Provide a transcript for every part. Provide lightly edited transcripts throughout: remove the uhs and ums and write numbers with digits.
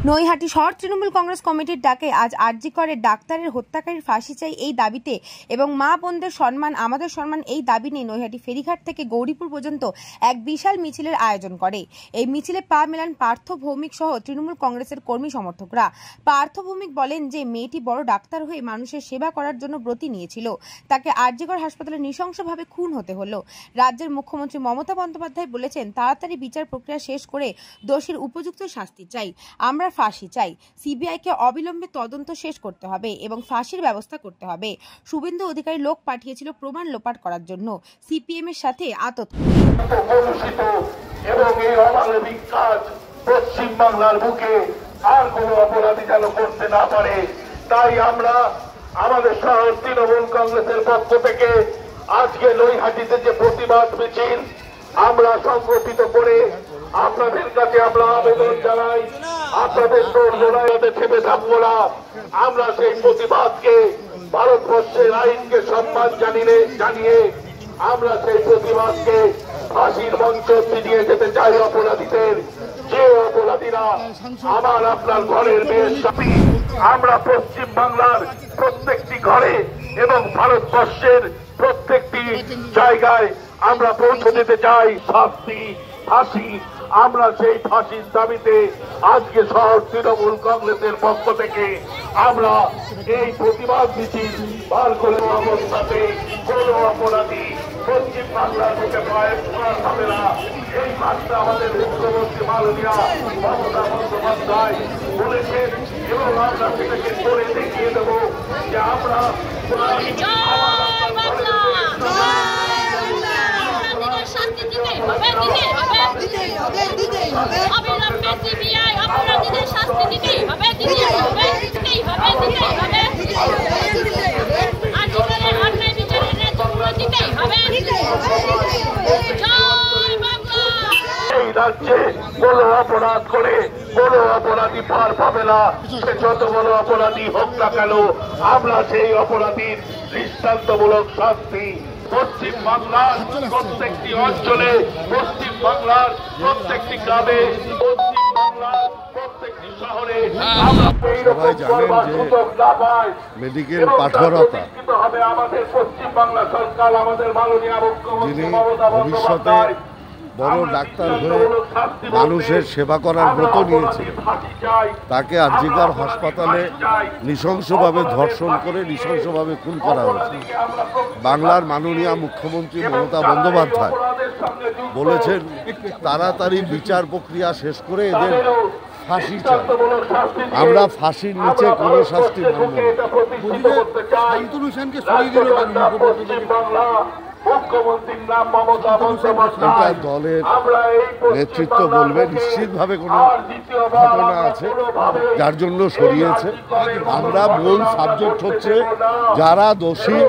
নৈহাটি শহর তৃণমূল কংগ্রেস কমিটির ডাকে আজ আরজি করে ডাক্তারের হত্যাকারীর ফাঁসি চাই এই দাবিতে এবং মা বোনদের সম্মান আমাদের সম্মান এই দাবি নিয়ে নৈহাটি ফেরিঘাট থেকে গৌরীপুর পর্যন্ত এক বিশাল মিছিলের আয়োজন করে। এই মিছিলে পা মেলান পার্থ ভৌমিক সহ তৃণমূল কংগ্রেসের কর্মী সমর্থকরা। পার্থ ভৌমিক বলেন যে মেয়েটি বড় ডাক্তার হয়ে মানুষের সেবা করার জন্য ব্রতী নিয়েছিল, তাকে আরজিকর হাসপাতালে নৃশংসভাবে খুন হতে হলো। রাজ্যের মুখ্যমন্ত্রী মমতা বন্দ্যোপাধ্যায় বলেছেন তাড়াতাড়ি বিচার প্রক্রিয়া শেষ করে দোষীর উপযুক্ত শাস্তি চাই, আমরা ফাঁসি চাই, সিবিআইকে অবিলম্বে তদন্ত শেষ করতে হবে এবং ফাঁসির ব্যবস্থা করতে হবে। শুভেন্দু অধিকারী লোক পাঠিয়েছিল প্রমাণ লোপাট করার জন্য, সিপিএম এর সাথে আতত এবং এই অমানবিক কাজ পশ্চিম বাংলার বুকে আর কোনো অপরাধী যেন করতে না পারে, তাই আমরা আমাদের শহর তৃণমূল কংগ্রেসের পক্ষ থেকে আজকে নৈহাটিতে যে প্রতিবাদ মিছিল আমরা সংগঠিত করে আপনাদের কাছে আমরা আবেদন জানাই, আপনাদের দোলাইতে থেমে থাকবো না। আমরা সেই প্রতিবাদকে ভারতবর্ষের আইনকে সম্মান জানিয়ে আমরা সেই প্রতিবাদকে ফাঁসির মঞ্চ দিয়ে যেতে চাই অপরাধীদের। যে অপরাধীরা আমার আপনার ঘরের মেয়ের সাথে আমরা পশ্চিম বাংলার প্রত্যেকটি ঘরে এবং ভারতবর্ষের প্রত্যেকটি জায়গায় আমরা পৌঁছে দিতে চাই শাস্তি, ফাঁসি। আমরা সেই ফাঁসির দাবিতে আজকে শহর তৃণমূল কংগ্রেসের পক্ষ থেকে আমরা এই প্রতিবাদ মিছিল বার করে অবস্থাতে কোন অপরাধী পশ্চিম বাংলার বুকে পায়ে হবে না, এই মাত্রা আমাদের মুখ্যমন্ত্রী মাননীয় মমতা বন্দ্যোপাধ্যায় বলেছেন এবং আমরা সেটাকে করে দেখিয়ে দেবো যে আমরা রাজ্যে কোনো অপরাধ করে কোনো অপরাধী পার পাবে না, সে যত বড় অপরাধী হোক না কেন আমরা সেই অপরাধীর দৃষ্টান্তমূলক শাস্তি পশ্চিম বাংলার প্রত্যেকটি অঞ্চলে, পশ্চিম বাংলার প্রত্যেকটি গ্রামে, পশ্চিম বাংলার প্রত্যেকটি শহরে আমরা এইরকম করবার সুযোগ না পাই। মেডিকেল পাঠরতা হবে আমাদের পশ্চিম বাংলা সরকার, আমাদের মাননীয় মুখ্যমন্ত্রী মমতা বন্দ্যোপাধ্যায় বড় ডাক্তার হয়ে মানুষের সেবা করার ব্রত নিয়েছে, তাকে আরজিকর হাসপাতালে নৃশংসভাবে ধর্ষণ করে নৃশংসভাবে খুন করা হয়েছে। বাংলার মাননীয় মুখ্যমন্ত্রী মমতা বন্দ্যোপাধ্যায় বলেছেন তাড়াতাড়ি বিচার প্রক্রিয়া শেষ করে এদের ফাঁসি চাই, আমরা ফাঁসির নিচে কোনো শাস্তি মানব না। দলের নেতৃত্ব বলবে নিশ্চিতভাবে কোনো ঘটনা আছে যার জন্য সরিয়েছে। আমরা মূল সাবজেক্ট হচ্ছে যারা দোষী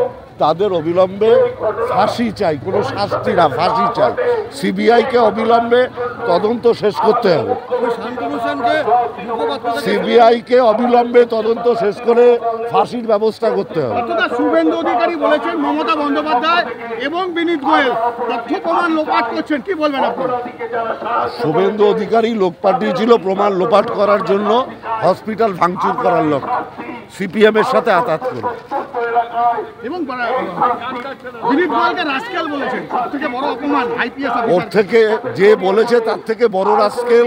তাদের অবিলম্বে ফাঁসি চাই, কোনো শাস্তি না, ফাঁসি চাই। সিবিআইকে অবিলম্বে তদন্ত শেষ করতে হবে, সিবিআইকে অবিলম্বে তদন্ত শেষ করে ফাঁসির ব্যবস্থা করতে হবে। শুভেন্দু অধিকারী বলেছেন মমতা বন্দ্যোপাধ্যায় এবং বিনীত গোয়েল তথ্য প্রমাণ লোপাট করছেন, কি বলবেন আপনারা? শুভেন্দু অধিকারী লোক পাঠিয়েছিল প্রমাণ লোপাট করার জন্য, হসপিটাল ভাঙচুর করার লক্ষ্যে, সিপিএম এর সাথে আঘাত করে। এবং বিনীত গোয়েলকে রাস্কেল বলেছেন, সবথেকে বড় অপমান আইপিএস অফিসার। ওর থেকে যে বলেছে তার থেকে বড় রাস্কেল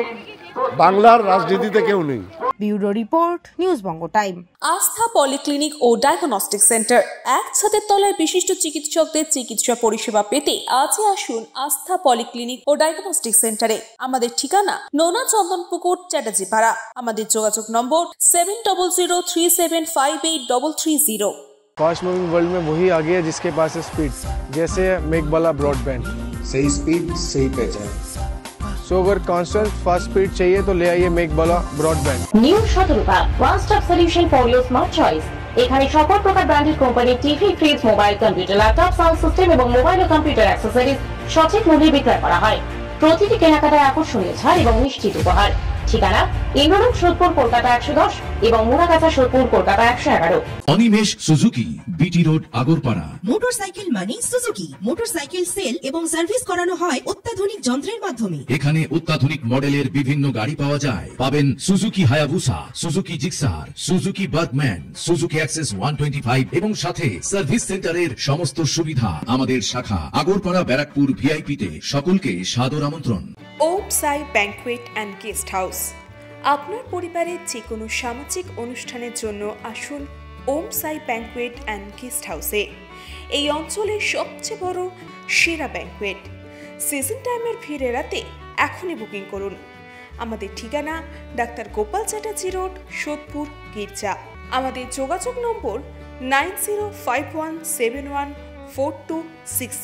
বাংলার রাজনীতিতে কেউ নেই। ব্যুরো রিপোর্ট, নিউজ বঙ্গ টাইম। আস্থা পলিক্লিনিক ও ডায়াগনস্টিক সেন্টার, এক ছাদের তলায় বিশিষ্ট চিকিৎসকদের চিকিৎসা পরিষেবা পেতে আজই আসুন আস্থা পলিক্লিনিক ও ডায়াগনস্টিক সেন্টারে। আমাদের ঠিকানা নোনা চন্দনপুকুর, চ্যাটার্জিপাড়া। আমাদের যোগাযোগ নম্বর 7003758330। फास्ट मूविंग वर्ल्ड में वही आगे है जिसके पास है स्पीड, जैसे मेघबाला ब्रॉडबैंड। सही स्पीड सही पहचान। सो अगर कांस्टेंट फास्ट स्पीड चाहिए तो ले आइए Meghbala broadband. New Shatarupa one stop solution for your smart choice. এখানে সকল প্রকার ব্র্যান্ডেড কোম্পানির TV, fridge, mobile, computer, laptop, sound system এবং মোবাইল ও কম্পিউটার অ্যাক্সেসরিজ সঠিক মূল্যে বিক্রয় করা হয়। প্রতিটি কেনাকাটায় আকর্ষণীয় ছাড় এবং নিশ্চিত উপহার। ঠিকানা ইন্দ্রলোক সোদপুর কলকাতা 110 এবং Muragachha Sodepur Kolkata 111। Animesh Suzuki, BT road, Agarpara. Motorcycle মানে সুজুকি। মোটরসাইকেল সেল এবং সার্ভিস করানো হয় অত্যাধুনিক যন্ত্রের মাধ্যমে। এখানে অত্যাধুনিক মডেলের বিভিন্ন গাড়ি পাওয়া যায়। পাবেন Suzuki Hayabusa, Suzuki Gixxer, Suzuki Bergman, Suzuki access 125 এবং সাথে সার্ভিস সেন্টারের সমস্ত সুবিধা। আমাদের শাখা আগরপাড়া ব্যারাকপুর ভিআইপিতে। সকলকে সাদর আমন্ত্রণ। ওম সাই ব্যাংকুয়েট অ্যান্ড গেস্ট হাউস। আপনার পরিবারের যে কোনো সামাজিক অনুষ্ঠানের জন্য আসুন ওম সাই ব্যাংকুয়েট অ্যান্ড গেস্ট হাউসে। এই অঞ্চলের সবচেয়ে বড় সেরা ব্যাংকুয়েট। সিজন টাইমের ভিড় এড়াতে এখনই বুকিং করুন। আমাদের ঠিকানা ডাক্তার গোপাল চ্যাটার্জি রোড, সোদপুর, গির্জা। আমাদের যোগাযোগ নম্বর 9051714263।